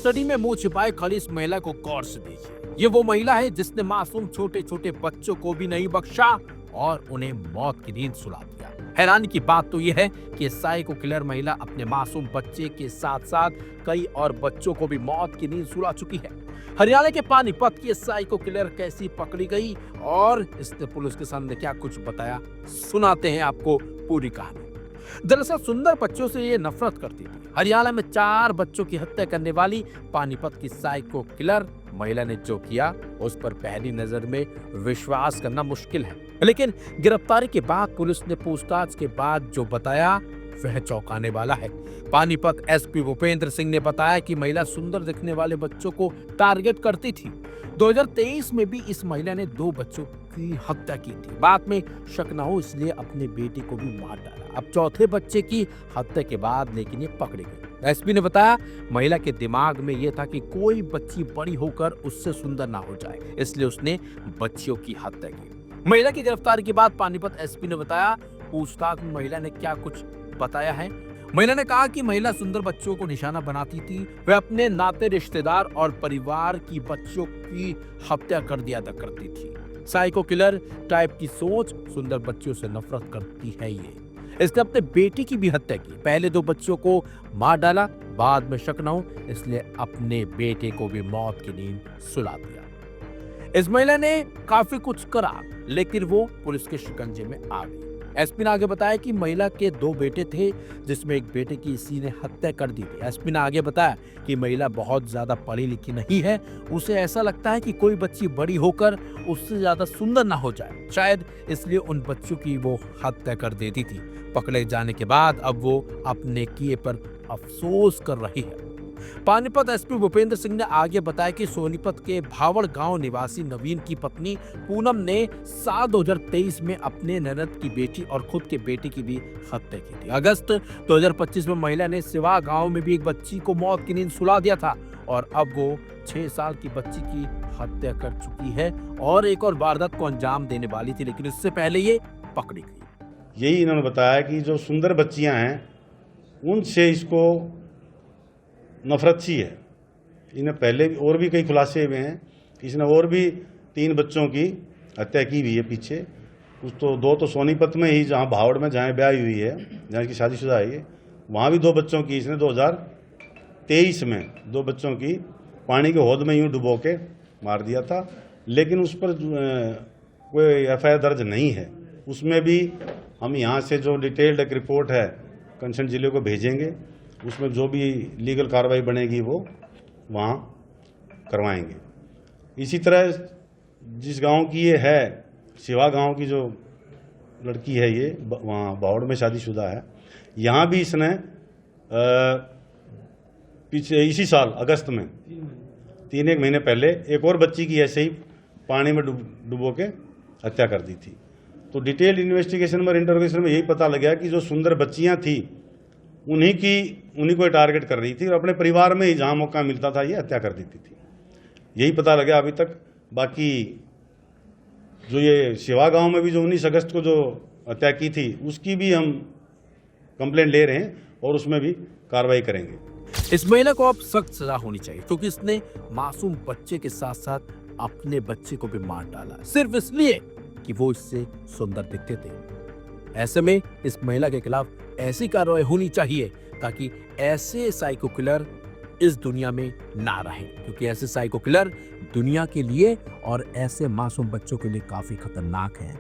Custody में मुंह छिपाए खड़ी इस महिला को गौर से देखिए। ये वो महिला है जिसने मासूम छोटे छोटे बच्चों को भी नहीं बख्शा और उन्हें मौत की नींद सुला दिया। हैरानी की बात तो यह है कि साइको किलर महिला अपने मासूम बच्चे के साथ साथ कई और बच्चों को भी मौत की नींद सुला चुकी है। हरियाणा के पानीपत की साइको किलर कैसी पकड़ी गई और इसने पुलिस के सामने क्या कुछ बताया, सुनाते हैं आपको पूरी कहानी। दरअसल सुंदर बच्चों से ये नफरत करती थी। हरियाणा में 4 बच्चों की हत्या करने वाली पानीपत की साइको किलर महिला ने जो किया उस पर पहली नजर में विश्वास करना मुश्किल है, लेकिन गिरफ्तारी के बाद पुलिस ने पूछताछ के बाद जो बताया वह चौंकाने वाला है। पानीपत एसपी भूपेंद्र सिंह ने बताया कि महिला सुंदर दिखने वाले बच्चों को टारगेट करती थी। 2023 में भी इस महिला ने 2 बच्चों की हत्या की थी। बाद में शक न हो इसलिए अपने बेटे को भी मार डाला। अब चौथे बच्चे की हत्या के बाद लेकिन ये पकड़ी गई। एसपी ने बताया महिला के दिमाग में यह था कि कोई बच्ची बड़ी होकर उससे सुंदर ना हो जाए, इसलिए उसने बच्चियों की हत्या की। महिला की गिरफ्तारी के बाद पानीपत एसपी ने बताया पूछताछ में महिला ने क्या कुछ बताया है। महिला ने कहा कि महिला सुंदर बच्चों को निशाना बनाती थी। वह अपने नाते रिश्तेदार और परिवार की बच्चों की हत्या कर दिया करती थी। साइको किलर टाइप की सोच, सुंदर बच्चों से नफरत करती है ये। इसने अपने बेटे की भी हत्या की। पहले 2 बच्चों को मार डाला, बाद में शक न हो इसलिए अपने बेटे को भी मौत की नींद सुला दिया। इस महिला ने काफी कुछ करा लेकिन वो पुलिस के शिकंजे में आ गई। एसपी ने आगे बताया कि महिला के 2 बेटे थे जिसमें एक बेटे की इसी ने हत्या कर दी थी। एसपी ने आगे बताया कि महिला बहुत ज्यादा पढ़ी लिखी नहीं है। उसे ऐसा लगता है कि कोई बच्ची बड़ी होकर उससे ज्यादा सुंदर ना हो जाए, शायद इसलिए उन बच्चों की वो हत्या कर देती थी। पकड़े जाने के बाद अब वो अपने किए पर अफसोस कर रही है। पानीपत एसपी भूपेंद्र सिंह ने आगे बताया कि सोनीपत के भावड़ गांव निवासी नवीन की पत्नी पूनम ने साल 2023 में अपने ननद की बेटी और खुद के बेटे की भी हत्या की थी। अगस्त 2025 में महिला ने सिवा गांव में भी एक बच्ची को मौत की नींद सुला दिया था और अब वो 6 साल की बच्ची की हत्या कर चुकी है और एक और वारदात को अंजाम देने वाली थी, लेकिन इससे पहले ये पकड़ी गई। यही इन्होंने बताया कि जो सुंदर बच्चियां हैं उनसे इसको नफरत सी है। इन्हें पहले और भी कई खुलासे हुए हैं। इसने और भी 3 बच्चों की हत्या की हुई है पीछे। कुछ तो 2 तो सोनीपत में ही, जहाँ भावड़ में जहाँ ब्याह हुई है, जहाँ इसकी शादीशुदा है, वहाँ भी 2 बच्चों की इसने 2023 में 2 बच्चों की पानी के हौद में यूँ डुबो के मार दिया था, लेकिन उस पर कोई FIR दर्ज नहीं है। उसमें भी हम यहाँ से जो डिटेल्ड एक रिपोर्ट है कंसर्न जिले को भेजेंगे, उसमें जो भी लीगल कार्रवाई बनेगी वो वहाँ करवाएंगे। इसी तरह जिस गांव की ये है, सिवा गांव की जो लड़की है, ये वहाँ बावड़ में शादीशुदा है, यहाँ भी इसने पीछे इसी साल अगस्त में 3 महीने पहले एक और बच्ची की ऐसे ही पानी में डुबो के हत्या कर दी थी। तो डिटेल इन्वेस्टिगेशन और इंटरोगेशन में यही पता लगा कि जो सुंदर बच्चियाँ थी उन्हीं को टारगेट कर रही थी और अपने परिवार में ही जहाँ मौका मिलता था ये हत्या कर देती थी। यही पता लगा अभी तक। बाकी जो ये सिवा गांव में भी जो 19 अगस्त को जो हत्या की थी उसकी भी हम कंप्लेंट ले रहे हैं और उसमें भी कार्रवाई करेंगे। इस महिला को अब सख्त सजा होनी चाहिए क्योंकि इसने मासूम बच्चे के साथ साथ अपने बच्चे को भी मार डाला सिर्फ इसलिए कि वो इससे सुंदर दिखते थे। ऐसे में इस महिला के खिलाफ ऐसी कार्रवाई होनी चाहिए ताकि ऐसे साइको किलर इस दुनिया में ना रहे, क्योंकि ऐसे साइको किलर दुनिया के लिए और ऐसे मासूम बच्चों के लिए काफी खतरनाक हैं।